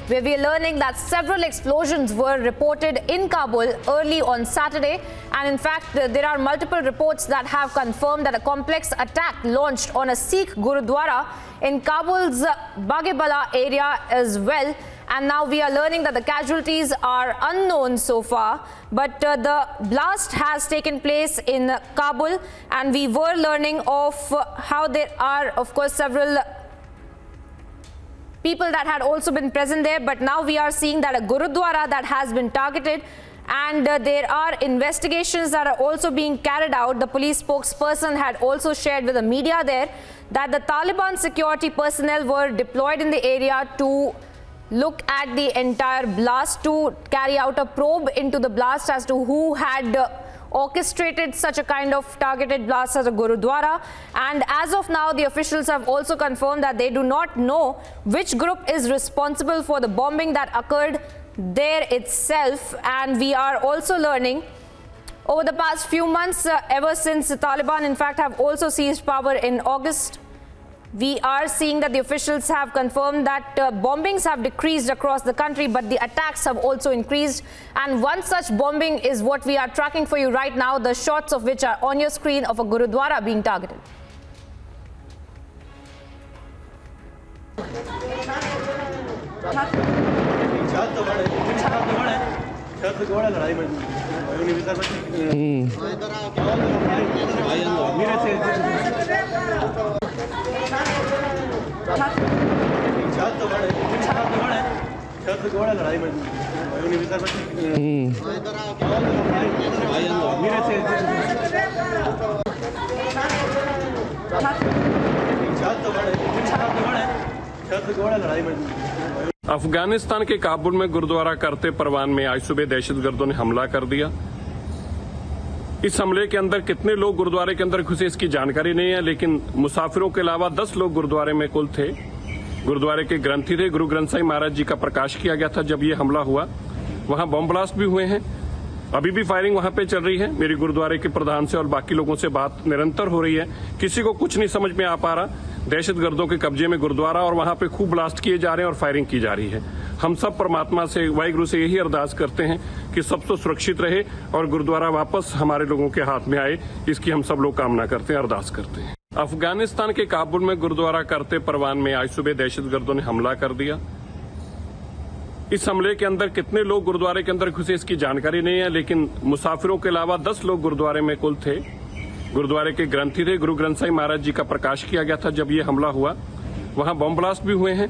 where we are learning that several explosions were reported in Kabul early on Saturday. And in fact, there are multiple reports that have confirmed that a complex attack launched on a Sikh Gurdwara in Kabul's Bagibala area as well. And now we are learning that the casualties are unknown so far, but the blast has taken place in Kabul, and we were learning of how there are, of course, several people that had also been present there, but now we are seeing that a Gurdwara that has been targeted, and there are investigations that are also being carried out. The police spokesperson had also shared with the media there that the Taliban security personnel were deployed in the area to look at the entire blast, to carry out a probe into the blast as to who had orchestrated such a kind of targeted blast as a Gurdwara. And as of now, the officials have also confirmed that they do not know which group is responsible for the bombing that occurred there itself. And we are also learning over the past few months, ever since the Taliban in fact have also seized power in August, we are seeing that the officials have confirmed that bombings have decreased across the country, but the attacks have also increased. And one such bombing is what we are tracking for you right now, the shots of which are on your screen of a Gurdwara being targeted. Afghanistan के काबुल में गुरुद्वारा करते परवान में आज सुबह दहशतगर्दों ने हमला कर दिया। इस हमले के अंदर कितने लोग गुरुद्वारे के अंदर घुसे इसकी जानकारी नहीं है, लेकिन मुसाफिरों के अलावा 10 लोग गुरुद्वारे में कुल थे। गुरुद्वारे के ग्रंथी थे, गुरु ग्रंथ साहिब महाराज जी का प्रकाश किया गया था जब ये हमला हुआ। वहां बम ब्लास्ट भी हुए हैं, अभी भी फायरिंग वहां पे चल रही है। मेरी गुरुद्वारे के प्रधान से और बाकी लोगों से बात निरंतर हो रही है, किसी को कुछ नहीं समझ में आ पा रहा। दहशतगर्दों के कब्जे में गुरुद्वारा और वहां पे खूब ब्लास्ट किए जा रहे हैं और फायरिंग की जा रही है। हम सब परमात्मा से, वाहिगुरु से यही अरदास करते हैं कि सब तो सुरक्षित रहे और गुरुद्वारा वापस हमारे लोगों के हाथ में आए, इसकी हम सब लोग कामना करते हैं, अरदास करते हैं। अफगानिस्तान के काबुल में गुरुद्वारा करते परवान में आज सुबह दहशतगर्दों ने हमला कर दिया। इस हमले के अंदर कितने लोग गुरुद्वारे के अंदर घुसे इसकी जानकारी नहीं है, लेकिन मुसाफिरों के अलावा 10 लोग गुरुद्वारे में कुल थे। गुरुद्वारे के ग्रंथी थे, गुरु ग्रंथ साहिब महाराज जी का प्रकाश किया गया था जब ये हमला हुआ। वहां बम ब्लास्ट भी हुए हैं,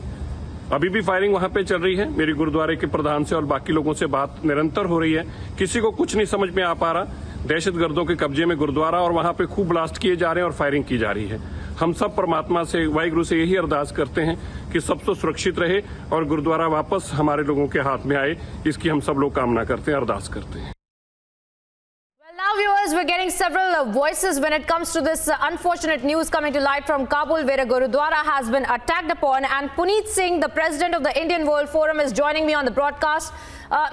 अभी भी फायरिंग वहां पे चल रही है। मेरी गुरुद्वारे के प्रधान से और बाकी लोगों से बात निरंतर हो रही है, किसी को कुछ नहीं समझ में आ पा रहा। दहशतगर्दों के कब्जे में गुरुद्वारा और वहां पे खूब ब्लास्ट किए जा रहे हैं और फायरिंग की जा रही है। हम सब परमात्मा से, वाहिगुरु से यही अरदास करते हैं कि सब तो सुरक्षित रहे और गुरुद्वारा वापस हमारे लोगों के हाथ में आए, इसकी हम सब लोग कामना करते हैं, अरदास करते हैं। Now viewers, we're getting several voices when it comes to this unfortunate news coming to light from Kabul, where a Gurdwara has been attacked upon. And Puneet Singh, the president of the Indian World Forum, is joining me on the broadcast.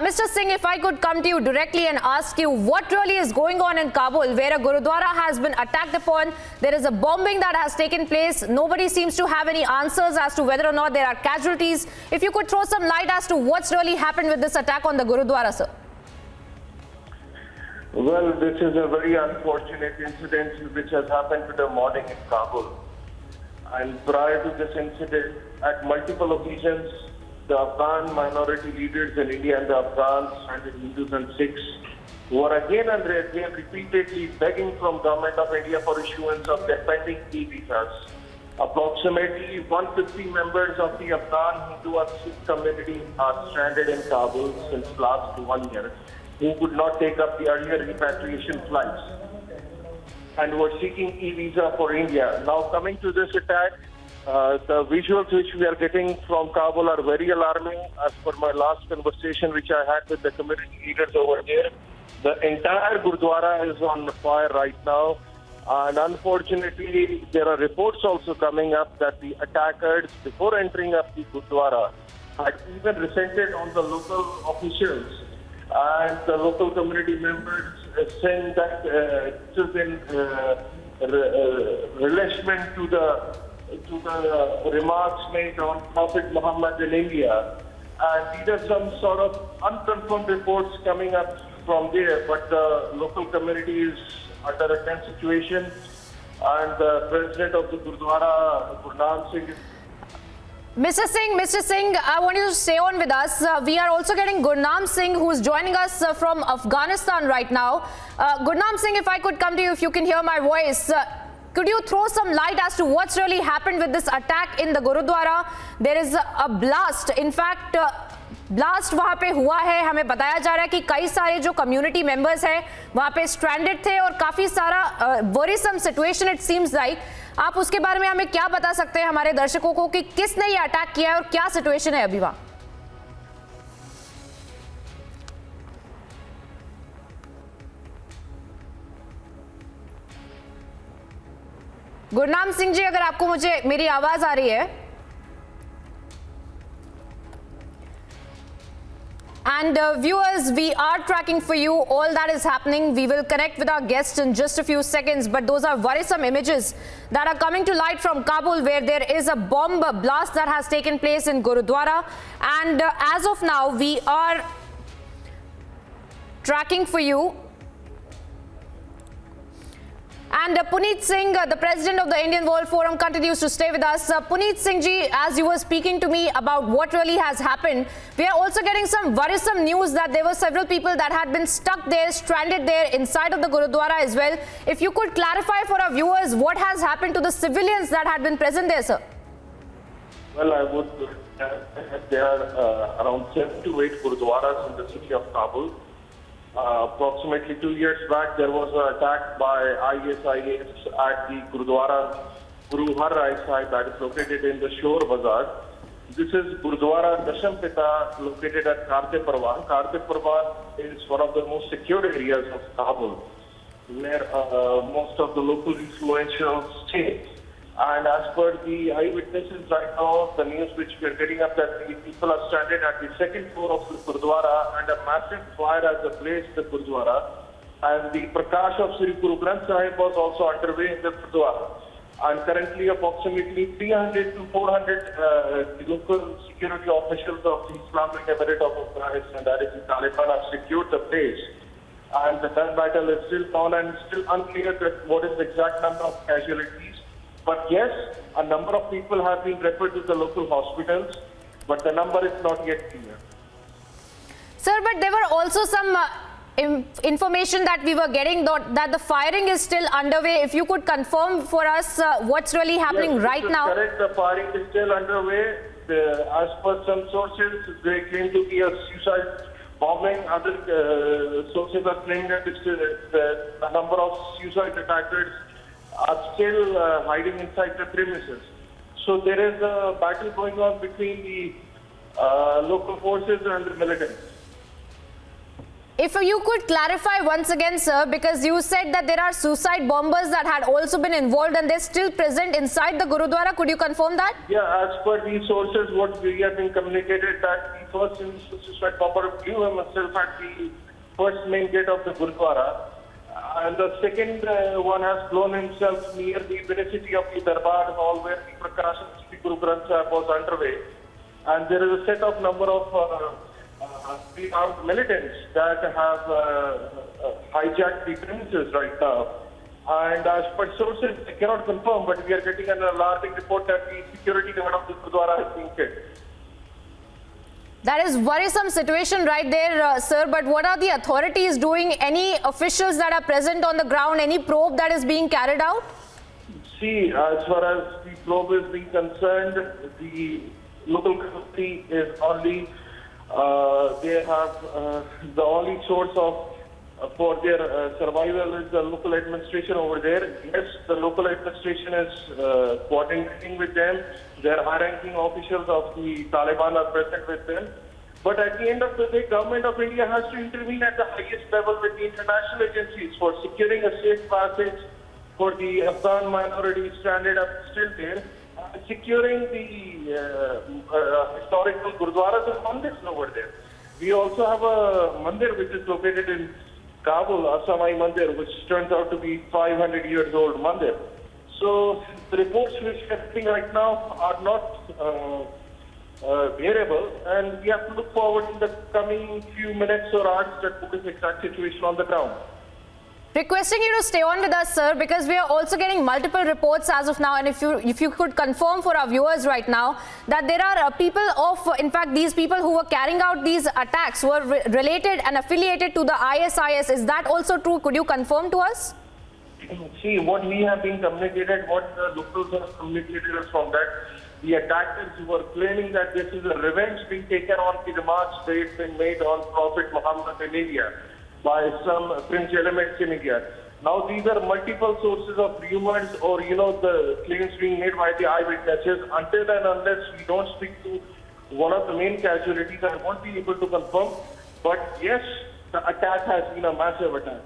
Mr. Singh, if I could come to you directly and ask you what really is going on in Kabul, where a Gurdwara has been attacked upon. There is a bombing that has taken place. Nobody seems to have any answers as to whether or not there are casualties. If you could throw some light as to what's really happened with this attack on the Gurdwara, sir. Well, this is a very unfortunate incident which has happened today morning in Kabul. And prior to this incident, at multiple occasions, the Afghan minority leaders in India and the Afghans and the Hindus and Sikhs were again and again repeatedly begging from Government of India for issuance of their pending e-visas. Approximately 150 members of the Afghan Hindu and Sikh community are stranded in Kabul since last 1 year, who could not take up the earlier repatriation flights and were seeking e-visa for India. Now coming to this attack, the visuals which we are getting from Kabul are very alarming. As per my last conversation which I had with the community leaders over there, the entire Gurdwara is on fire right now. And unfortunately, there are reports also coming up that the attackers, before entering up the Gurdwara, had even resented on the local officials and the local community members, saying that it is in relation to the remarks made on Prophet Muhammad in India. And these are some sort of unconfirmed reports coming up from there, but the local community is under a tense situation. And the president of the Gurdwara, Gurnam Singh, Mr. Singh, I want you to stay on with us. We are also getting Gurnam Singh, who is joining us from Afghanistan right now. Gurnam Singh, if I could come to you, if you can hear my voice. Could you throw some light as to what's really happened with this attack in the Gurdwara? There is a blast. In fact, blast वहां पे हुआ है. हमें बताया जा रहा है कि कई सारे जो कम्युनिटी मेंबर्स हैं वहां पे स्ट्रैंडेड थे और काफी सारा worrisome situation it seems like. आप उसके बारे में हमें क्या बता सकते हैं हमारे दर्शकों को कि किसने ये अटैक किया है और क्या सिचुएशन है अभी वहां? गुरनाम सिंह जी, अगर आपको मुझे मेरी आवाज आ रही है. And viewers, we are tracking for you all that is happening. We will connect with our guests in just a few seconds, but those are worrisome images that are coming to light from Kabul, where there is a bomb blast that has taken place in Gurdwara. And as of now, we are tracking for you. And Puneet Singh, the president of the Indian World Forum, continues to stay with us. Puneet Singh ji, as you were speaking to me about what really has happened, we are also getting some worrisome news that there were several people that had been stuck there, stranded there inside of the Gurdwara as well. If you could clarify for our viewers what has happened to the civilians that had been present there, sir. Well, I would. There are around 7 to 8 Gurdwaras in the city of Kabul. Approximately 2 years back, there was an attack by ISIS at the Gurdwara Guru Har Rai Sahib that is located in the Shore Bazaar. This is Gurdwara Dashampita located at Karte Parwan. Karte Parwan is one of the most secure areas of Kabul, where most of the local influential stay. And as per the eyewitnesses right now, the news which we are getting up that the people are stranded at the second floor of the Gurdwara and a massive fire has ablaze the Gurdwara. And the Prakash of Sri Guru Granth Sahib was also underway in the Gurdwara. And currently approximately 300 to 400 local security officials of the Islamic Emirate of Afghanistan, that is the Taliban, have secured the place. And the gun battle is still on and still unclear that what is the exact number of casualties. But yes, a number of people have been referred to the local hospitals, but the number is not yet clear. Sir, but there were also some information that we were getting that the firing is still underway. If you could confirm for us what's really happening right now. Correct, the firing is still underway. As per some sources, they claim to be a suicide bombing. Other sources are claiming that the number of suicide attackers are still hiding inside the premises. So there is a battle going on between the local forces and the militants. If you could clarify once again, sir, because you said that there are suicide bombers that had also been involved and they're still present inside the Gurudwara. Could you confirm that? Yeah, as per these sources, what we have been communicated that the first suicide bomber blew himself at the first main gate of the Gurudwara. And the second one has blown himself near the vicinity of the Darbar Hall where the Prakash of Sri Guru Granth Sahib was underway. And there is a set of number of armed militants that have hijacked the premises right now. And as per sources, I cannot confirm, but we are getting an alarming report that the security guard of the Gurdwara has been killed. That is worrisome situation right there, sir. But what are the authorities doing? Any officials that are present on the ground? Any probe that is being carried out? See, as far as the probe is being concerned, the local community is only, they have the only source of for their survival is the local administration over there. Yes, the local administration is coordinating with them. Their high-ranking officials of the Taliban are present with them. But at the end of the day, Government of India has to intervene at the highest level with the international agencies for securing a safe passage for the Afghan minority stranded up still there, securing the historical Gurdwaras and mandirs over there. We also have a mandir which is located in Kabul, Asamai Mandir, which turns out to be 500 years old mandir. So the reports which we are getting right now are not variable, and we have to look forward in the coming few minutes or hours that what is the exact situation on the ground. Requesting you to stay on with us, sir, because we are also getting multiple reports as of now, and if you could confirm for our viewers right now that there are people of, in fact, these people who were carrying out these attacks were related and affiliated to the ISIS. Is that also true? Could you confirm to us? See, what we have been communicated, what the locals have communicated us from that, the attackers who were claiming that this is a revenge being taken on the remarks they've been made on Prophet Muhammad in India by some fringe elements in India. Now these are multiple sources of rumors or, the claims being made by the eyewitnesses. Until and unless we don't speak to one of the main casualties, I won't be able to confirm. But yes, the attack has been a massive attack.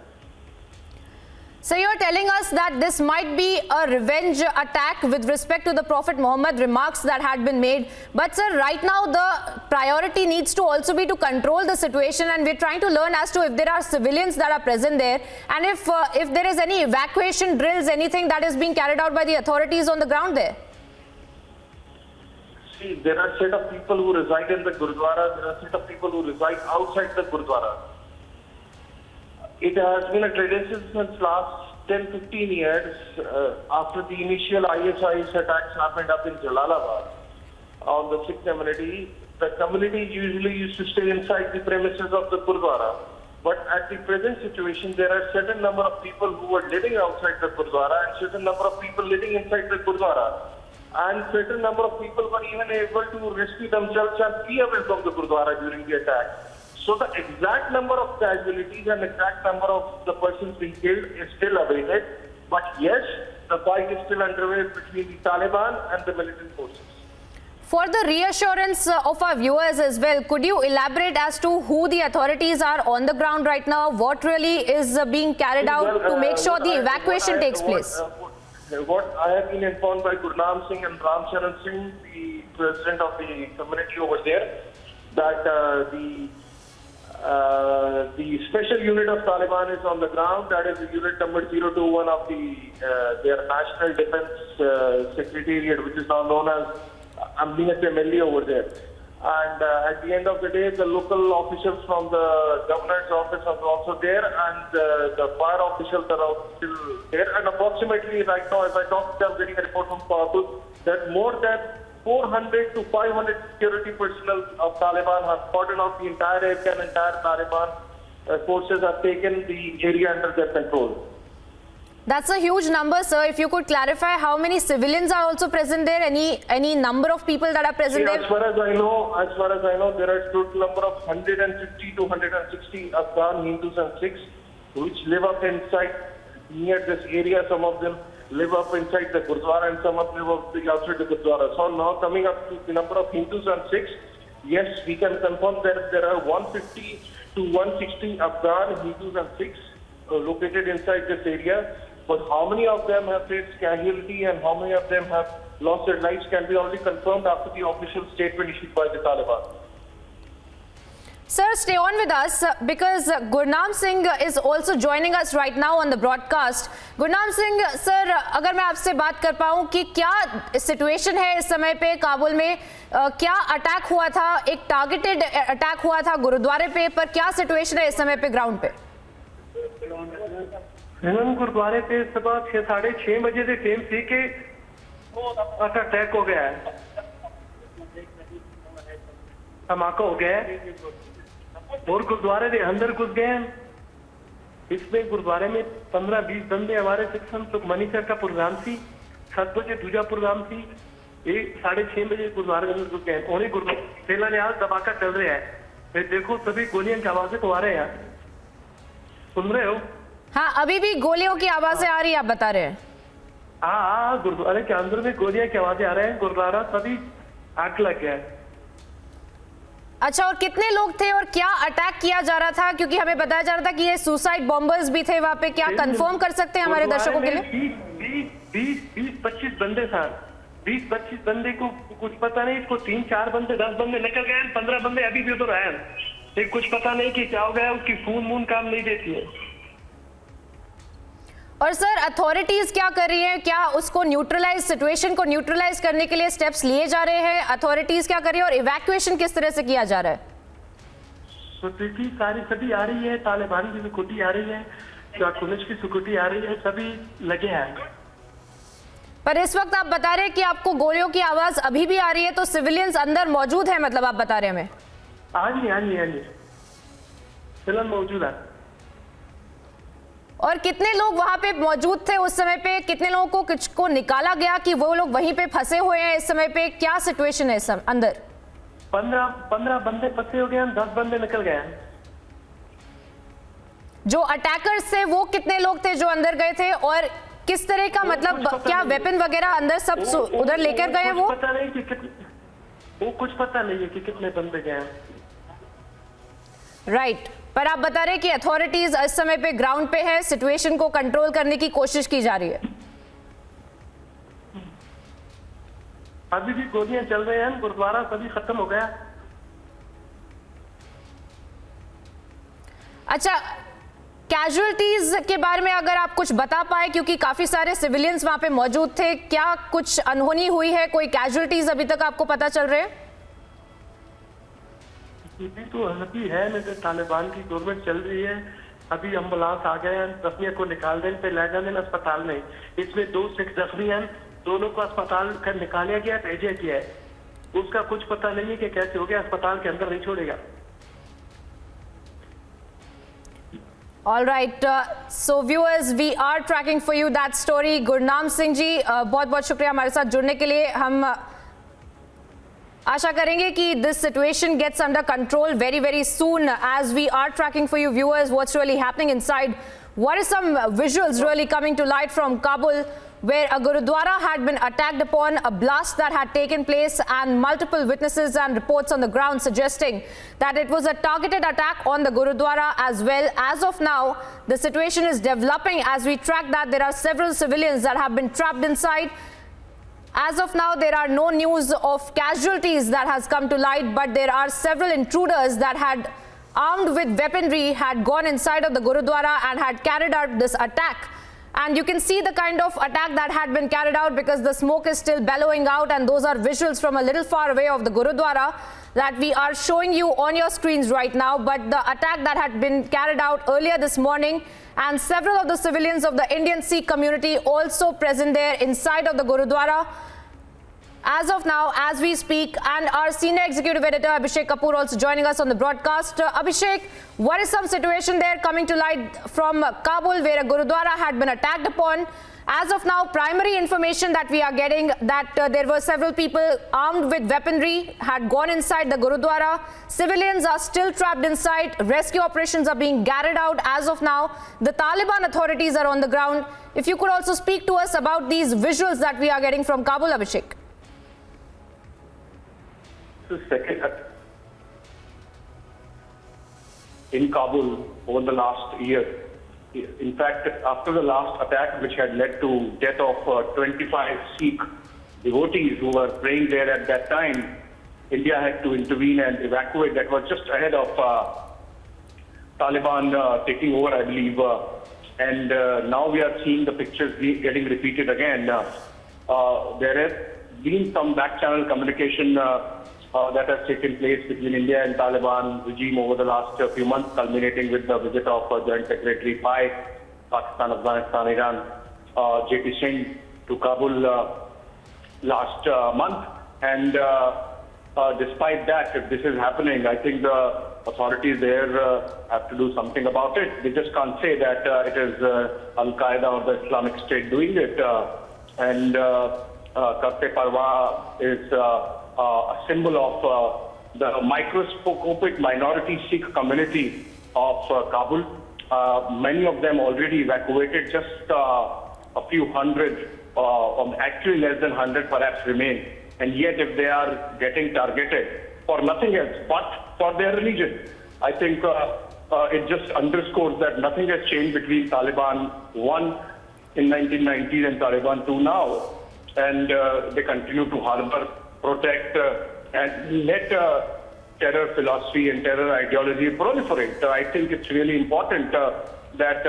So you're telling us that this might be a revenge attack with respect to the Prophet Muhammad remarks that had been made. But sir, right now the priority needs to also be to control the situation, and we're trying to learn as to if there are civilians that are present there, and if there is any evacuation drills, anything that is being carried out by the authorities on the ground there. See, there are a set of people who reside in the Gurdwara, there are a set of people who reside outside the Gurdwara. It has been a tradition since last 10-15 years after the initial ISIS attacks happened up in Jalalabad on the Sikh community. The community usually used to stay inside the premises of the Gurdwara. But at the present situation, there are certain number of people who are living outside the Gurdwara and certain number of people living inside the Gurdwara. And certain number of people were even able to rescue themselves and flee away from the Gurdwara during the attack. So the exact number of casualties and exact number of the persons being killed is still awaited. But yes, the fight is still underway between the Taliban and the militant forces. For the reassurance of our viewers as well, could you elaborate as to who the authorities are on the ground right now? What really is being carried out to make sure the evacuation takes place? What I have been informed by Gurnam Singh and Ram Charan Singh, the president of the community over there, that the special unit of Taliban is on the ground. That is the unit number 021 of their National Defense Secretariat, which is now known as Amniyat MLA over there. And at the end of the day, the local officials from the governor's office are also there, and the fire officials are also still there. And approximately right now, as I talk, I'm getting a report from Kabul that more than 400 to 500 security personnel of Taliban have cordoned off the entire area, and entire Taliban forces have taken the area under their control. That's a huge number, sir. If you could clarify how many civilians are also present there, any number of people that are present there? As far as I know, there are a total number of 150 to 160 Afghan Hindus and Sikhs which live up inside near this area. Some of them live up inside the Gurdwara and some of them live up outside the Gurdwara. So now coming up to the number of Hindus and Sikhs, yes, we can confirm that there are 150 to 160 Afghan Hindus and Sikhs located inside this area. But how many of them have faced casualty and how many of them have lost their lives can be only confirmed after the official statement issued by the Taliban. Sir, stay on with us because Gurnam Singh is also joining us right now on the broadcast. Gurnam Singh, sir, अगर मैं आपसे बात कर पाऊं कि क्या situation है इस समय पे काबुल में, क्या अटैक हुआ था, एक टारगेटेड अटैक हुआ था गुरुद्वारे पे, पर क्या सिचुएशन है इस समय पे ग्राउंड पे? गुरुद्वारे पे सुबह 6-6:30 बजे से टाइम सी के अटैक हो गया है, धमाका हो गया है और गुरुद्वारे के अंदर घुस गए हैं। इसमें गुरुद्वारे में 15-20 बंदे हमारे सिख सुखमनी सर का प्रोग्राम थी, 7 बजे दूसरा प्रोग्राम थी, 6:30 बजे गुरुद्वारे में घुस गए और पहला लिहाज धमाका चल रहा है। देखो सभी गोलियों की आवाजें तो आ रहे हैं, सुन रहे हो? हाँ, अभी भी गोलियों की आवाजें आ रही है, आप बता रहे हैं? हाँ, गुरुद्वारे के अंदर में गोलियां की आवाजें आ रहे हैं, गुरुद्वारा सभी आग लग गया है। अच्छा, और कितने लोग थे और क्या अटैक किया जा रहा था? क्योंकि हमें बताया जा रहा था कि ये सुसाइड बॉम्बर्स भी थे वहां पे, क्या कंफर्म कर सकते हैं हमारे दर्शकों के लिए? 20-25 बंदे सर, 20-25 बंदे को कुछ पता नहीं, इसको 3-4 बंदे 10 बंदे निकल गए, 15 बंदे अभी भी उधर आए, कुछ पता नहीं कि क्या हो गया, उसकी खून काम नहीं देती है। और सर अथॉरिटीज क्या कर रही हैं, क्या उसको न्यूट्रलाइज, सिचुएशन को न्यूट्रलाइज करने के लिए स्टेप्स लिए जा रहे हैं? अथॉरिटीज क्या कर रही है और इवैक्यूएशन किस तरह से किया जा रहा है? सिक्योरिटी सारी सभी आ रही है, तालिबान की सिक्योरिटी आ रही है, पुलिस की सिक्योरिटी आ रही है, सभी लगे हैं। पर इस वक्त आप बता रहे हैं कि आपको गोलियों की आवाज अभी भी आ रही है, तो सिविलियंस अंदर मौजूद है, मतलब आप बता रहे हैं हमें? हाँ जी हाँ जी हाँ जी, फिलहाल मौजूद है। और कितने लोग वहां पे मौजूद थे उस समय पे? कितने लोगों को किसको निकाला गया कि वो लोग वहीं पे फंसे हुए हैं इस समय पे? क्या सिचुएशन है अंदर? 15 बंदे फंसे हो गए हैं, 10 बंदे निकल गए हैं। जो अटैकर्स थे वो कितने लोग थे जो अंदर गए थे, और किस तरह का, मतलब क्या वेपन वगैरह अंदर सब उधर लेकर गए? वो पता नहीं कि वो कुछ पता नहीं है कि कितने बंदे गए हैं। राइट, पर आप बता रहे हैं कि अथॉरिटीज इस समय पे ग्राउंड पे है, सिचुएशन को कंट्रोल करने की कोशिश की जा रही है। अभी भी गोलियां चल रही हैं, गुरुद्वारा सभी खत्म हो गया। अच्छा, कैजुअलिटीज के बारे में अगर आप कुछ बता पाए, क्योंकि काफी सारे सिविलियंस वहां पे मौजूद थे, क्या कुछ अनहोनी हुई है? कोई कैजुअलिटीज अभी तक आपको पता चल रहे हैं? अभी तो अभी है, लेकिन तालिबान की गवर्नमेंट चल रही है। अभी एम्बुलेंस आ गए हैं, जख्मियों को निकाल देने पे ले जाने अस्पताल में। इसमें 2 सिख जख्मी हैं, दोनों को अस्पताल का निकाला गया, भेजा गया है। उसका कुछ पता नहीं है कि कैसे हो गया, अस्पताल के अंदर नहीं छोड़ेगा। All right, so viewers, we are tracking for you that story. Gurnam Singh ji, बहुत बहुत शुक्रिया हमारे साथ जुड़ने के लिए। हम आशा करेंगे कि this situation gets under control very very soon as we are tracking for you viewers what's really happening inside. What is some visuals really coming to light from Kabul, where a Gurdwara had been attacked upon, a blast that had taken place, and multiple witnesses and reports on the ground suggesting that it was a targeted attack on the Gurdwara as well. As of now, the situation is developing as we track that there are several civilians that have been trapped inside. As of now, there are no news of casualties that has come to light, but there are several intruders that had, armed with weaponry, had gone inside of the Gurdwara and had carried out this attack. And you can see the kind of attack that had been carried out because the smoke is still bellowing out, and those are visuals from a little far away of the Gurdwara that we are showing you on your screens right now. But the attack that had been carried out earlier this morning, and several of the civilians of the Indian Sikh community also present there inside of the Gurdwara. As of now, as we speak, and our senior executive editor Abhishek Kapoor also joining us on the broadcast. Abhishek, what is some situation there coming to light from Kabul, where a Gurdwara had been attacked upon? As of now, primary information that we are getting that there were several people armed with weaponry had gone inside the Gurdwara. Civilians are still trapped inside. Rescue operations are being carried out as of now. The Taliban authorities are on the ground. If you could also speak to us about these visuals that we are getting from Kabul, Abhishek. Second, in Kabul over the last year. In fact, after the last attack, which had led to death of 25 Sikh devotees who were praying there at that time, India had to intervene and evacuate. That was just ahead of Taliban taking over, I believe. And now we are seeing the pictures getting repeated again. There has been some back-channel communication that has taken place between India and Taliban regime over the last few months, culminating with the visit of Joint Secretary Pai, Pakistan, Afghanistan, Iran, J.P. Singh to Kabul last month. And despite that, if this is happening, I think the authorities there have to do something about it. They just can't say that it is Al-Qaeda or the Islamic State doing it. And Karte Parwa is a symbol of the microscopic minority Sikh community of Kabul. Many of them already evacuated, just a few hundred, actually less than 100 perhaps remain. And yet if they are getting targeted for nothing else but for their religion, I think it just underscores that nothing has changed between Taliban 1 in 1990s and Taliban 2 now. And they continue to harbor, protect, and let terror philosophy and terror ideology proliferate. I think it's really important that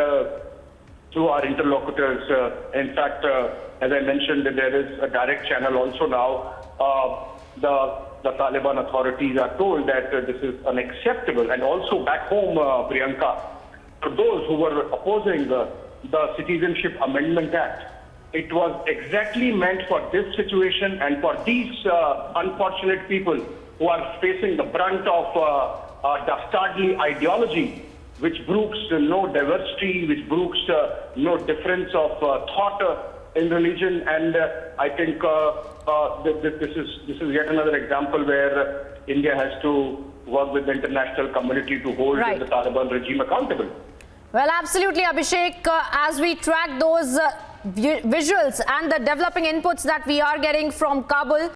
through our interlocutors. In fact, as I mentioned, there is a direct channel also now. The Taliban authorities are told that this is unacceptable. And also back home, Priyanka, for those who were opposing the Citizenship Amendment Act, it was exactly meant for this situation and for these unfortunate people who are facing the brunt of dastardly ideology, which brooks no diversity, which brooks no difference of thought in religion. And I think this is yet another example where India has to work with the international community to hold Right. the Taliban regime accountable. Well, absolutely, Abhishek. As we track those visuals and the developing inputs that we are getting from Kabul,